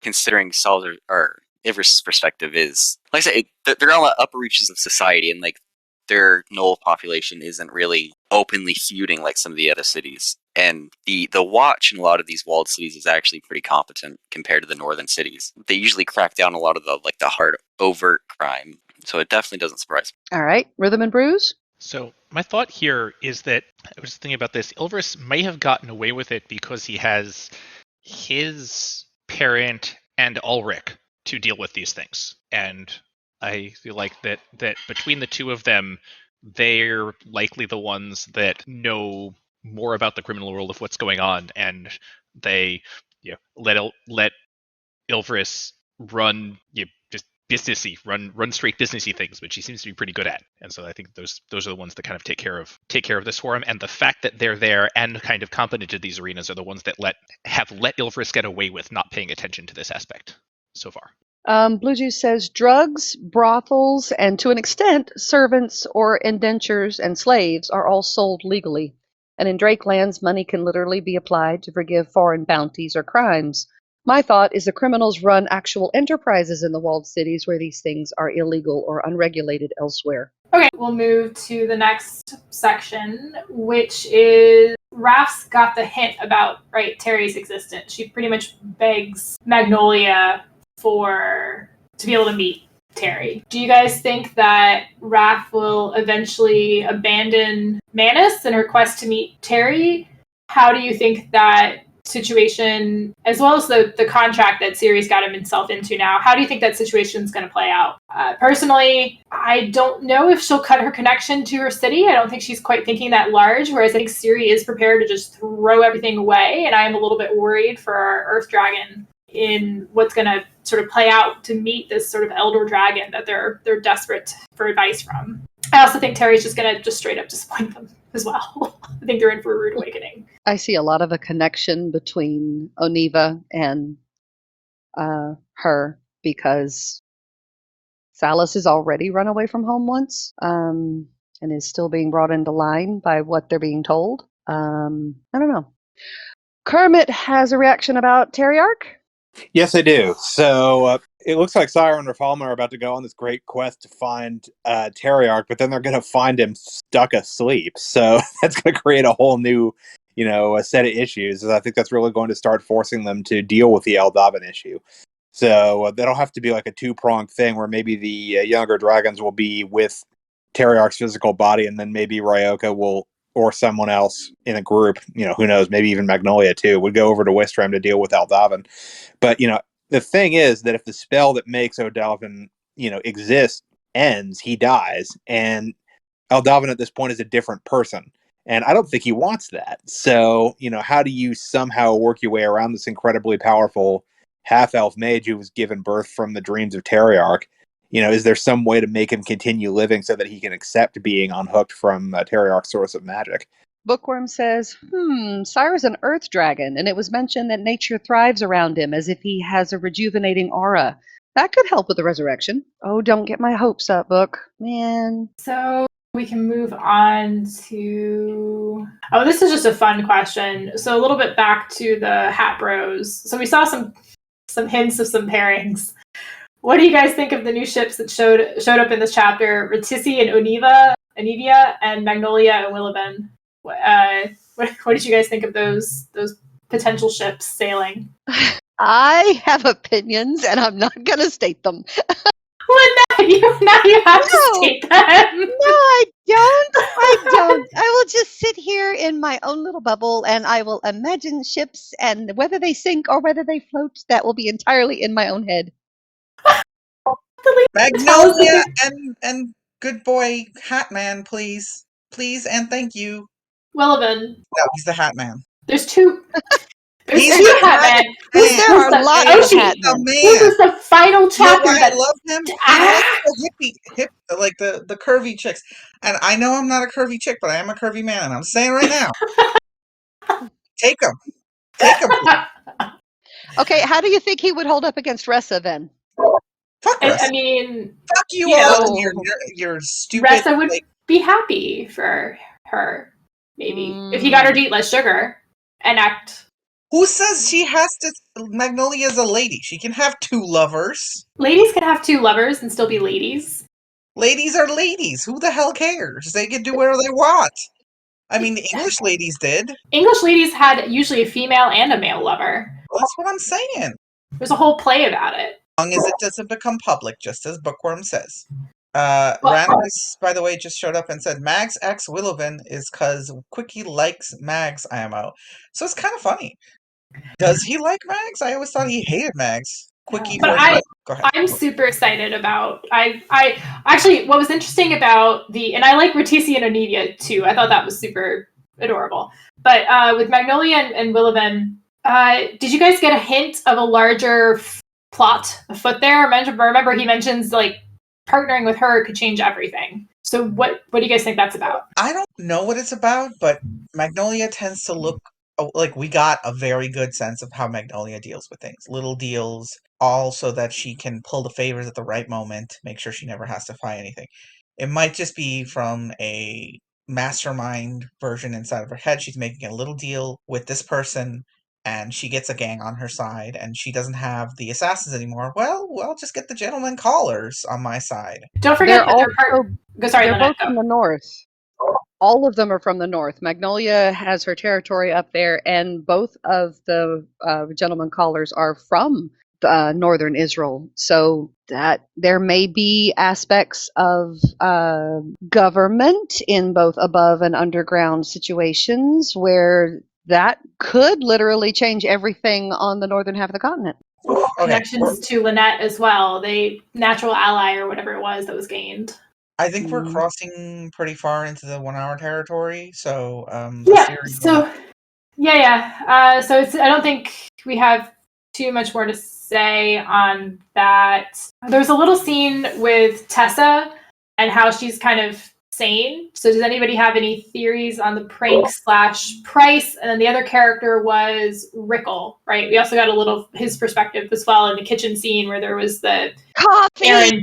considering Salazar or Ilvriss's perspective is, like I say, they're on the upper reaches of society, and like their Gnoll population isn't really openly feuding like some of the other cities. And the watch in a lot of these walled cities is actually pretty competent compared to the northern cities. They usually crack down a lot of the hard overt crime. So it definitely doesn't surprise me. All right. Rhythm and Bruise? So my thought here is that I was thinking about this. Ilvriss may have gotten away with it because he has his parent and Ulrich to deal with these things, and I feel like that between the two of them, they're likely the ones that know more about the criminal world of what's going on, and they let Ilvriss run just businessy, run straight businessy things, which he seems to be pretty good at. And so I think those are the ones that kind of take care of this for him. And the fact that they're there and kind of competent at these arenas are the ones that have let Ilvriss get away with not paying attention to this aspect so far. Blue Juice says drugs, brothels, and to an extent, servants or indentures and slaves are all sold legally. And in Drakelands, money can literally be applied to forgive foreign bounties or crimes. My thought is the criminals run actual enterprises in the walled cities where these things are illegal or unregulated elsewhere. Okay, we'll move to the next section, which is Raf's got the hint about, right, Terry's existence. She pretty much begs Magnolia to be able to meet Terry. Do you guys think that Raf will eventually abandon Manus in her quest to meet Terry? How do you think that situation, as well as the contract that Ciri's got himself into now, how do you think that situation is going to play out? Personally, I don't know if she'll cut her connection to her city. I don't think she's quite thinking that large, whereas I think Ciri is prepared to just throw everything away, and I am a little bit worried for our Earth Dragon in what's going to sort of play out to meet this sort of elder dragon that they're desperate for advice from. I also think Terry's just going to just straight up disappoint them as well. I think they're in for a rude awakening. I see a lot of a connection between Oniva and her because Salus has already run away from home once and is still being brought into line by what they're being told. I don't know. Kermit has a reaction about Terriarch. Yes, I do. So it looks like Cire and Rafalma are about to go on this great quest to find Terriarch, but then they're going to find him stuck asleep. So that's going to create a whole new, a set of issues. I think that's really going to start forcing them to deal with the Eldavin issue. So that'll have to be like a two-pronged thing where maybe the younger dragons will be with Terriarch's physical body, and then maybe Ryoka will, or someone else in a group, who knows, maybe even Magnolia too, would go over to Wistram to deal with Eldavin. But, the thing is that if the spell that makes Eldavin, exist ends, he dies. And Eldavin at this point is a different person. And I don't think he wants that. So, how do you somehow work your way around this incredibly powerful half-elf mage who was given birth from the dreams of Terriarch? Is there some way to make him continue living so that he can accept being unhooked from Terriarch's source of magic? Bookworm says, Cire's an earth dragon, and it was mentioned that nature thrives around him as if he has a rejuvenating aura. That could help with the resurrection. Oh, don't get my hopes up, Book. Man. So we can move on to... Oh, this is just a fun question. So a little bit back to the Hat Bros. So we saw some hints of some pairings. What do you guys think of the new ships that showed up in this chapter? Ratissi and Onivia, and Magnolia and Willibin. What did you guys think of those potential ships sailing? I have opinions, and I'm not going to state them. Well, now you have to state them. No, I don't. I will just sit here in my own little bubble, and I will imagine ships, and whether they sink or whether they float, that will be entirely in my own head. Magnolia and good boy Hatman, please. Please and thank you. Willibin. No, he's the Hatman. There's two. He's two Hatman. There are a lot of Hatmen. This is the final chapter. I love him. He likes the like the curvy chicks. And I know I'm not a curvy chick, but I am a curvy man, and I'm saying right now. Take him. Okay, how do you think he would hold up against Ressa then? Fuck Ressa. I mean, fuck you all. You're stupid. Ressa would be happy for her, maybe if he got her to eat less sugar and act. Who says she has to? Magnolia's a lady. She can have two lovers. Ladies can have two lovers and still be ladies. Ladies are ladies. Who the hell cares? They can do whatever they want. I mean, the English ladies did. English ladies had usually a female and a male lover. Well, that's what I'm saying. There's a whole play about it. As long as it doesn't become public, just as Bookworm says. Randomness, by the way, just showed up and said Mags X Willowin is because Quickie likes Mags IMO. So it's kind of funny. Does he like Mags? I always thought he hated Mags. Quickie. But I'm super excited about. I actually, what was interesting about and I like Ratissi and Onivia too. I thought that was super adorable. But with Magnolia and Willibin, did you guys get a hint of a larger plot afoot there? Remember he mentions like partnering with her could change everything. So what do you guys think that's about? I don't know what it's about, but Magnolia tends to look like we got a very good sense of how Magnolia deals with things. Little deals, all so that she can pull the favors at the right moment, make sure she never has to fight anything. It might just be from a mastermind version inside of her head. She's making a little deal with this person, and she gets a gang on her side, and she doesn't have the assassins anymore. Well, just get the gentleman callers on my side. Don't forget They're that they're part. also Sorry, they're Lyonette, both from go. the north. All of them are from the north. Magnolia has her territory up there, and both of the gentleman callers are from northern Israel. So that there may be aspects of government in both above and underground situations where that could literally change everything on the northern half of the continent. Okay. Connections to Lyonette as well. They natural ally or whatever it was that was gained. I think we're Mm. crossing pretty far into the 1 hour territory, so Yeah. Siri, So yeah. So it's. I don't think we have too much more to say on that. There's a little scene with Tessa and how she's kind of sane. So does anybody have any theories on the prank / price? And then the other character was Rickel, right? We also got a little his perspective as well in the kitchen scene where there was the Coffee! Aaron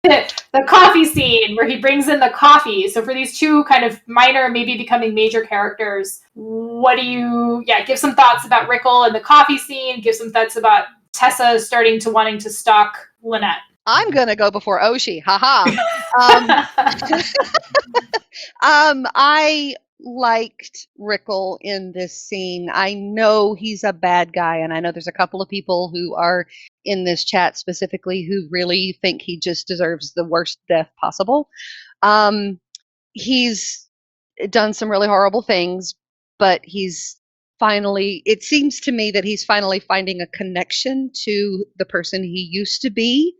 the coffee scene where he brings in the coffee. So for these two kind of minor, maybe becoming major characters, what do you give some thoughts about Rickel and the coffee scene, give some thoughts about Tessa starting to wanting to stalk Lyonette. I'm gonna go before Oshi. Haha. I liked Rickel in this scene. I know he's a bad guy, and I know there's a couple of people who are in this chat specifically who really think he just deserves the worst death possible. He's done some really horrible things, but it seems to me that he's finally finding a connection to the person he used to be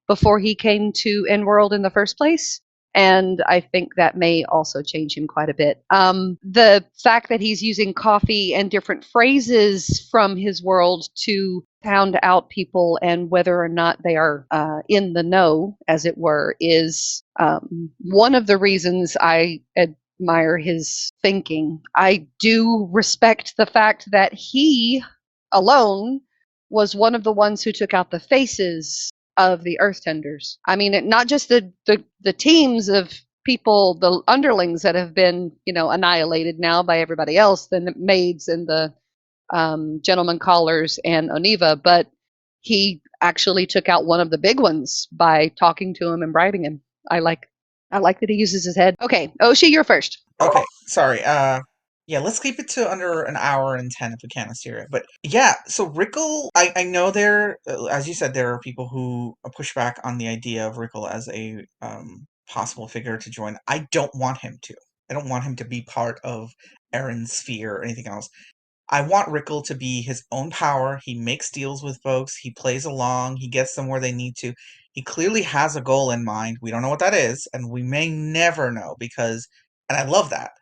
before he came to Endworld in the first place. And I think that may also change him quite a bit. The fact that he's using coffee and different phrases from his world to pound out people and whether or not they are in the know, as it were, is one of the reasons I admire his thinking. I do respect the fact that he alone was one of the ones who took out the faces of the Earthtenders. I mean, not just the teams of people, the underlings that have been, annihilated now by everybody else, the maids and the gentleman callers and Oniva, but he actually took out one of the big ones by talking to him and bribing him. I like that he uses his head. Okay, Oshi, you're first. Okay, sorry. Yeah, let's keep it to under an hour and 10 if we can, Assyria. But yeah, so Rickel, I know as you said, there are people who push back on the idea of Rickel as a possible figure to join. I don't want him to. I don't want him to be part of Aaron's sphere or anything else. I want Rickel to be his own power. He makes deals with folks. He plays along. He gets them where they need to. He clearly has a goal in mind. We don't know what that is, and we may never know and I love that.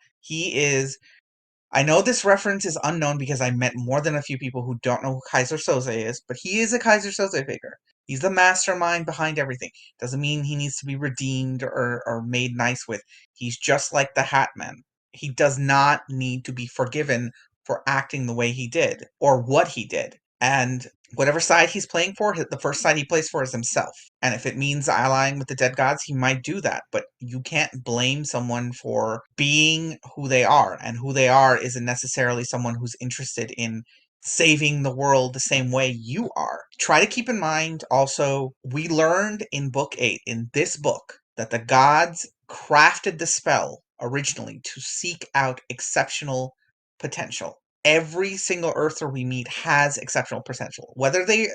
I know this reference is unknown because I met more than a few people who don't know who Kaiser Soze is, but he is a Kaiser Soze figure. He's the mastermind behind everything. Doesn't mean he needs to be redeemed or made nice with. He's just like the Hat Man. He does not need to be forgiven for acting the way he did or what he did. And whatever side he's playing for, the first side he plays for is himself. And if it means allying with the dead gods, he might do that. But you can't blame someone for being who they are. And who they are isn't necessarily someone who's interested in saving the world the same way you are. Try to keep in mind also, we learned in book 8, in this book, that the gods crafted the spell originally to seek out exceptional potential. Every single Earther we meet has exceptional potential. Whether they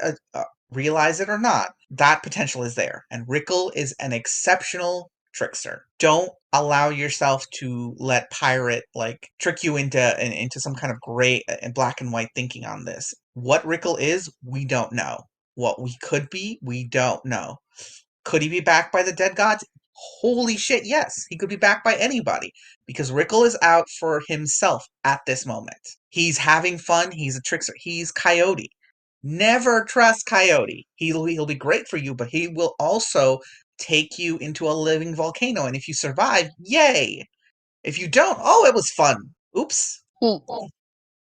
realize it or not, that potential is there. And Rickel is an exceptional trickster. Don't allow yourself to let Pirate trick you into some kind of gray and black and white thinking on this. What Rickel is, we don't know. What we could be, we don't know. Could he be backed by the dead gods? Holy shit, yes. He could be backed by anybody. Because Rickel is out for himself at this moment. He's having fun. He's a trickster. He's Coyote. Never trust Coyote. He'll be great for you, but he will also take you into a living volcano. And if you survive, yay. If you don't, oh, it was fun. Oops.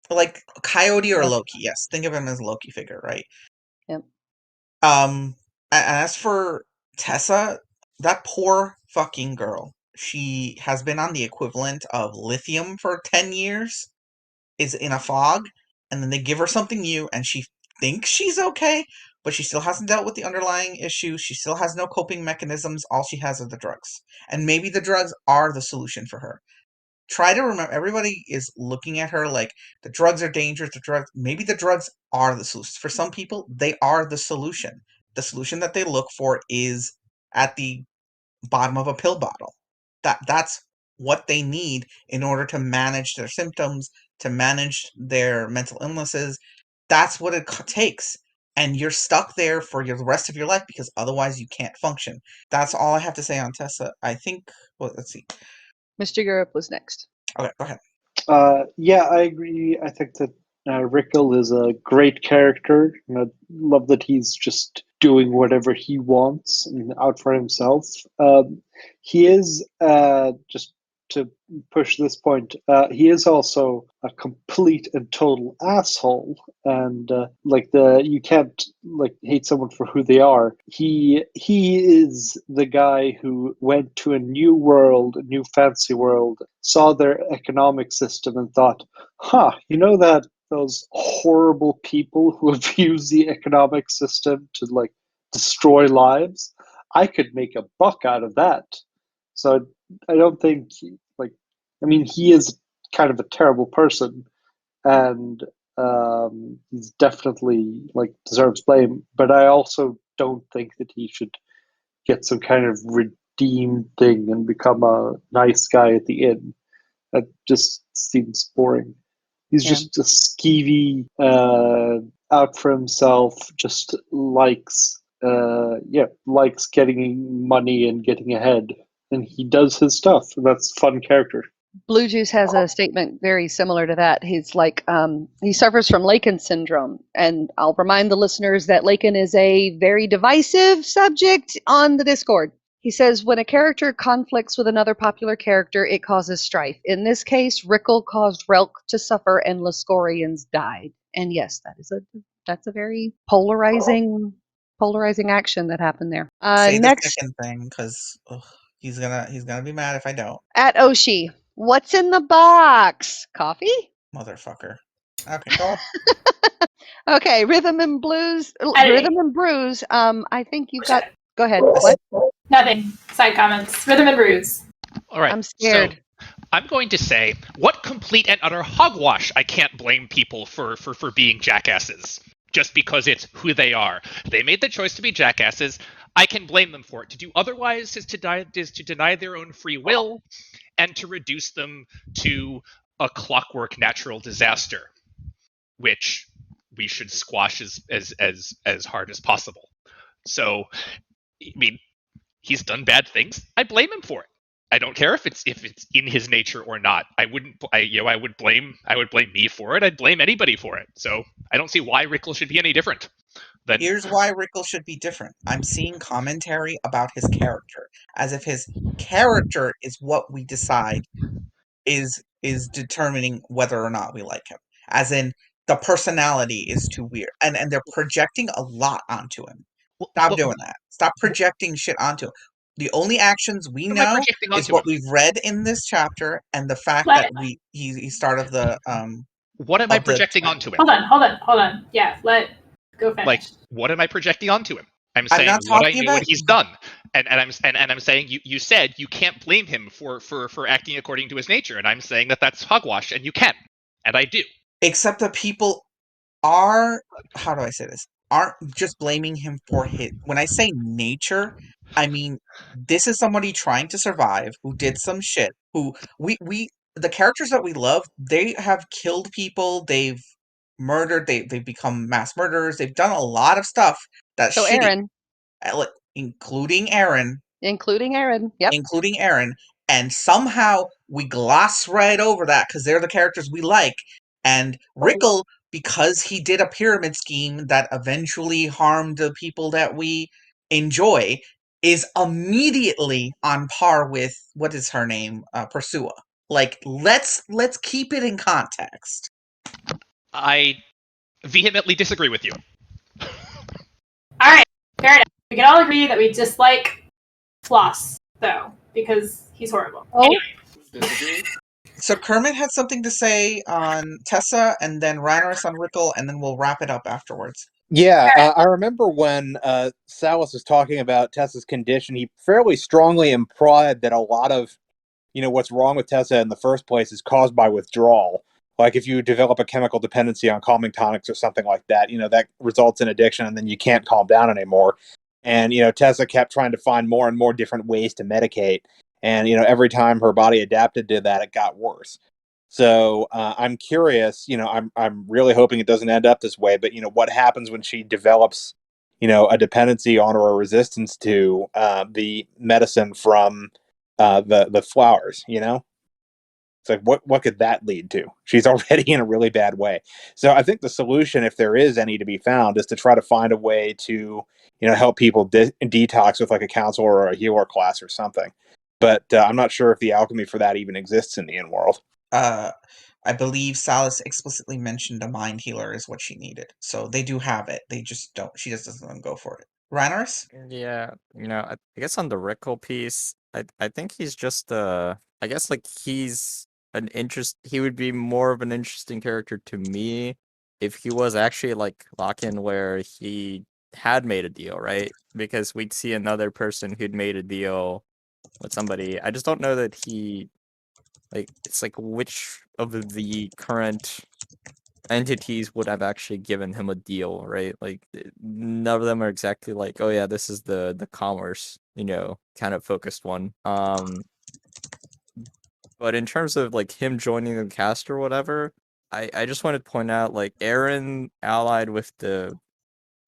Like Coyote or Loki, yes. Think of him as a Loki figure, right? Yep. And as for Tessa, that poor fucking girl. She has been on the equivalent of lithium for 10 years, is in a fog, and then they give her something new, and she thinks she's okay, but she still hasn't dealt with the underlying issues. She still has no coping mechanisms. All she has are the drugs. And maybe the drugs are the solution for her. Try to remember, everybody is looking at her like the drugs are dangerous, maybe the drugs are the solution. For some people, they are the solution. The solution that they look for is at the bottom of a pill bottle. That's what they need in order to manage their symptoms, to manage their mental illnesses. That's what it takes. And you're stuck there for the rest of your life because otherwise you can't function. That's all I have to say on Tessa. I think, well, let's see. Mr. Europe was next. Okay, go ahead. Yeah, I agree. I think that Rickel is a great character. And I love that he's just doing whatever he wants and out for himself. He is, just to push this point, he is also a complete and total asshole. And you can't hate someone for who they are. He is the guy who went to a new world, a new fancy world, saw their economic system and thought, you know that those horrible people who abuse the economic system to destroy lives, I could make a buck out of that. So I don't think he is kind of a terrible person, and he's definitely deserves blame. But I also don't think that he should get some kind of redeemed thing and become a nice guy at the end. That just seems boring. He's just a skeevy, out for himself, just likes getting money and getting ahead. And he does his stuff. That's a fun character. Blue Juice has a statement very similar to that. He's like, he suffers from Lacan syndrome. And I'll remind the listeners that Lacan is a very divisive subject on the Discord. He says, when a character conflicts with another popular character, it causes strife. In this case, Rickel caused Relk to suffer and Lascorians died. And yes, that's a very polarizing action that happened there. Say Next, the second thing, because he's gonna be mad if I don't. at Oshi, what's in the box? Coffee? Motherfucker. Okay, go on. Okay, Rhythm and Bruise. I think you've got. Go ahead. What? Nothing. Side comments. Rhythm and Bruise. All right. I'm scared. So I'm going to say, what complete and utter hogwash! I can't blame people for being jackasses just because it's who they are. They made the choice to be jackasses. I can blame them for it. To do otherwise is to deny their own free will and to reduce them to a clockwork natural disaster, which we should squash as hard as possible. So, I mean, he's done bad things. I blame him for it. I don't care if it's in his nature or not. I would blame me for it. I'd blame anybody for it. So I don't see why Rickel should be any different. Here's why Rickel should be different. I'm seeing commentary about his character, as if his character is what we decide is determining whether or not we like him. As in, the personality is too weird, and they're projecting a lot onto him. Stop doing that. Stop projecting shit onto him. The only actions we know is what we've read in this chapter, and the fact that he's start of the What am I projecting onto him? Hold on. Yeah, go finish. What am I projecting onto him? I'm saying what I knew what he's done, and I'm saying you said you can't blame him for acting according to his nature, and I'm saying that's hogwash, and you can, and I do. Except that people are, how do I say this? Aren't just blaming him for his. When I say nature, I mean this is somebody trying to survive who did some shit. Who the characters that we love, they have killed people. They've murdered. They've become mass murderers. They've done a lot of stuff that's so shitty. Including Aaron. Yep. Including Aaron. And somehow we gloss right over that because they're the characters we like. And Rickel, because he did a pyramid scheme that eventually harmed the people that we enjoy, is immediately on par with, what is her name? Pursua. Let's keep it in context. I vehemently disagree with you. All right. fair enough. We can all agree that we dislike Floss, though, because he's horrible. Oh. Anyway. So Kermit had something to say on Tessa, and then Rhinorus on Rickel, and then we'll wrap it up afterwards. Yeah, I remember when Salas was talking about Tessa's condition, he fairly strongly implied that a lot of, what's wrong with Tessa in the first place is caused by withdrawal. Like if you develop a chemical dependency on calming tonics or something like that, that results in addiction and then you can't calm down anymore. And, Tessa kept trying to find more and more different ways to medicate. And, every time her body adapted to that, it got worse. So I'm curious, I'm really hoping it doesn't end up this way, but, what happens when she develops, a dependency on or a resistance to the medicine from the flowers, It's like, what could that lead to? She's already in a really bad way. So I think the solution, if there is any to be found, is to try to find a way to, help people detox with like a counselor or a healer class or something. But I'm not sure if the alchemy for that even exists in the in-world. I believe Salas explicitly mentioned a mind healer is what she needed. So they do have it. They just don't. She just doesn't go for it. Rhinorus? Yeah, I guess on the Rickel piece, I think he's just I guess like he's he would be more of an interesting character to me if he was actually like Lock-in where he had made a deal, right? Because we'd see another person who'd made a deal with somebody. I just don't know that he it's like which of the current entities would have actually given him a deal, right? Like none of them are exactly like, oh yeah, this is the commerce, kind of focused one. But in terms of like him joining the cast or whatever, I just wanted to point out like Aaron allied with the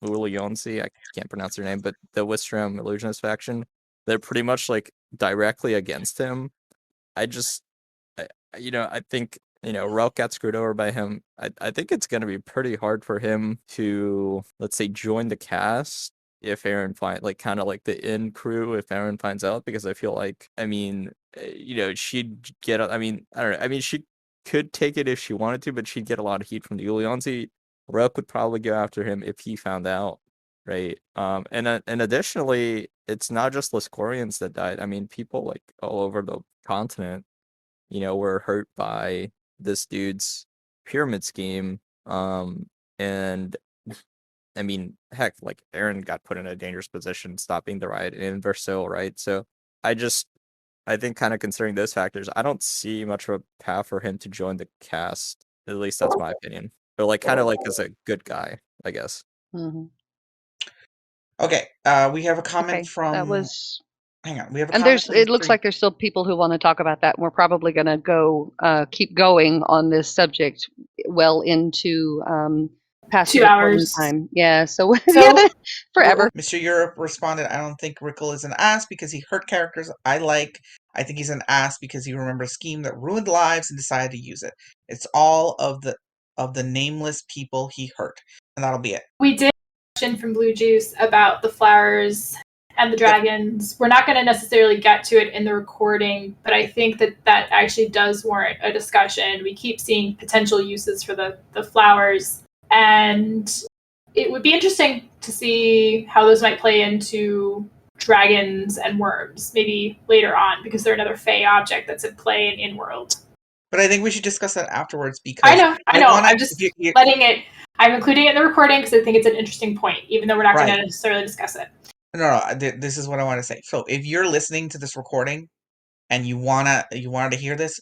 Lyonette, I can't pronounce their name, but the Wistrom Illusionist faction, they're pretty much like directly against him. I think, Relk got screwed over by him. I think it's going to be pretty hard for him to, let's say, join the cast if Aaron kind of like the in crew if Aaron finds out, because I feel like, she'd get, I don't know. She could take it if she wanted to, but she'd get a lot of heat from the Lyonette. Relk would probably go after him if he found out, right? And additionally, it's not just Lascorians that died. I mean, people like all over the continent were hurt by this dude's pyramid scheme. And I mean, heck, like Aaron got put in a dangerous position stopping the riot in Versailles, right? So I think kind of considering those factors, I don't see much of a path for him to join the cast. At least that's my opinion. But like kind of like as a good guy, I guess. Mm-hmm. Okay, we have a comment from... That was... Hang on, we have a and comment it looks like there's still people who want to talk about that, and we're probably going to go keep going on this subject well into past 2 hours time. Yeah, so forever. Mr. Europe responded, I don't think Rickel is an ass because he hurt characters I like. I think he's an ass because he remembers a scheme that ruined lives and decided to use it. It's all of the nameless people he hurt. And that'll be it. We did a question from Blue Juice about the flowers and the dragons. We're not going to necessarily get to it in the recording, but I think that actually does warrant a discussion. We keep seeing potential uses for the flowers, and it would be interesting to see how those might play into dragons and worms, maybe later on, because they're another Fey object that's at play in world. But I think we should discuss that afterwards because... I know. I'm just letting it... I'm including it in the recording because I think it's an interesting point, even though we're not going to necessarily discuss it. No, this is what I want to say. So if you're listening to this recording and you wanted to hear this,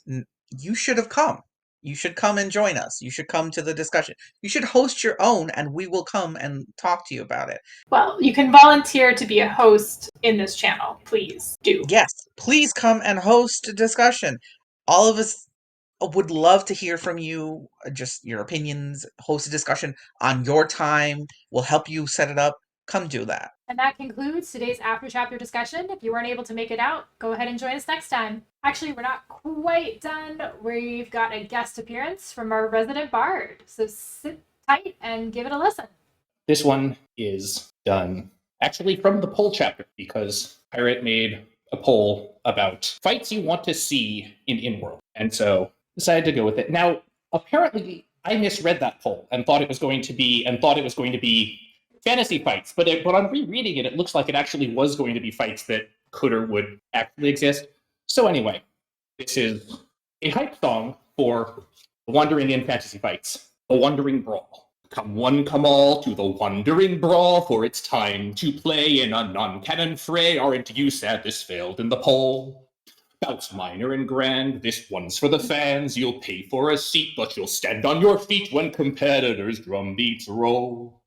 you should have come. You should come and join us. You should come to the discussion. You should host your own, and we will come and talk to you about it. Well, you can volunteer to be a host in this channel. Please do. Yes, please come and host a discussion. All of us would love to hear from you, just your opinions, host a discussion on your time. We'll help you set it up. Come do that. And that concludes today's after chapter discussion. If you weren't able to make it out, go ahead and join us next time. Actually, we're not quite done. We've got a guest appearance from our resident bard. So sit tight and give it a listen. This one is done actually from the poll chapter because Pirate made a poll about fights you want to see in in-world. And so decided to go with it. Now, apparently, I misread that poll and thought it was going to be fantasy fights, but on rereading it, it looks like it actually was going to be fights that could or would actually exist. So anyway, this is a hype song for Wandering in Fantasy Fights, The Wandering Brawl. Come one, come all to the Wandering Brawl, for it's time to play in a non-canon fray. Aren't you sad this failed in the poll? Bouts minor and grand, this one's for the fans. You'll pay for a seat, but you'll stand on your feet when competitors' drum beats roll.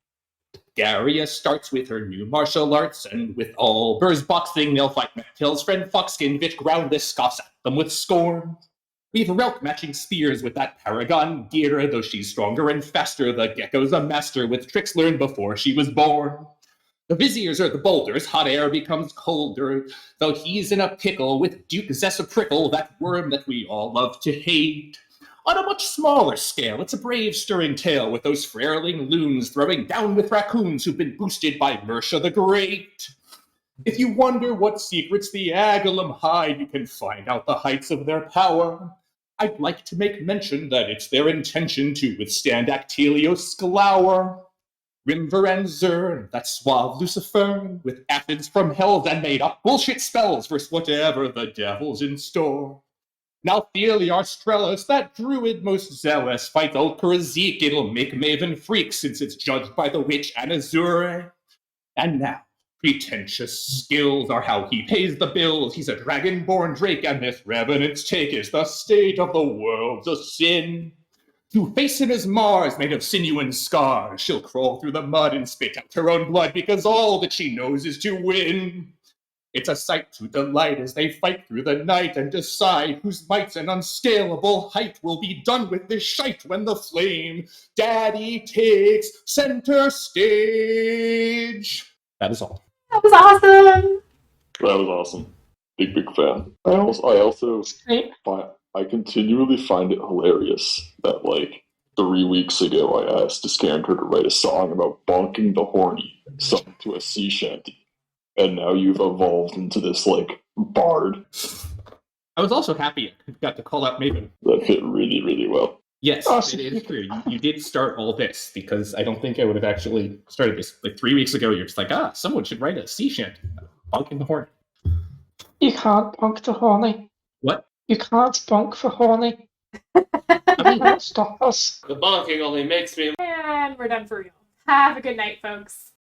Daria starts with her new martial arts, and with all Burr's boxing, they'll fight McTail's friend Foxkin. Vich Groundless scoffs at them with scorn. We've Relk matching spears with that Paragon gear, though she's stronger and faster. The Gecko's a master with tricks learned before she was born. The Viziers are the boulders, hot air becomes colder, though he's in a pickle with Duke Zessaprickle, that worm that we all love to hate. On a much smaller scale, it's a brave, stirring tale with those frareling loons throwing down with raccoons who've been boosted by Mersha the Great. If you wonder what secrets the Agilum hide, you can find out the heights of their power. I'd like to make mention that it's their intention to withstand Actelios' glower. Rimver and Zern, that suave Lucifer, with Athens from hell that made up bullshit spells versus whatever the devil's in store. Now Theliar Strellis, that druid most zealous, fights Ulkarazik. It'll make Maven freak since it's judged by the witch Anazure. And now, pretentious skills are how he pays the bills. He's a dragon-born drake, and this revenant's take is the state of the world's a sin. To face him as Mars, made of sinew and scars, she'll crawl through the mud and spit out her own blood, because all that she knows is to win. It's a sight to delight as they fight through the night and decide whose might's an unscalable height will be done with this shite when the flame daddy takes center stage. That is all. That was awesome. That was awesome. Big fan. I continually find it hilarious that, like, 3 weeks ago I asked Iskander to write a song about bonking the horny, sung to a sea shanty. And now you've evolved into this, like, bard. I was also happy I got to call out Maven. That fit really, really well. Yes, awesome. It is true. You did start all this, because I don't think I would have actually started this. Like 3 weeks ago, you're just like, someone should write a sea shanty. Bonking the horny. You can't bonk the horny. What? You can't bonk for horny. I mean, Don't stop us. The bonking only makes me... And we're done for real. Have a good night, folks.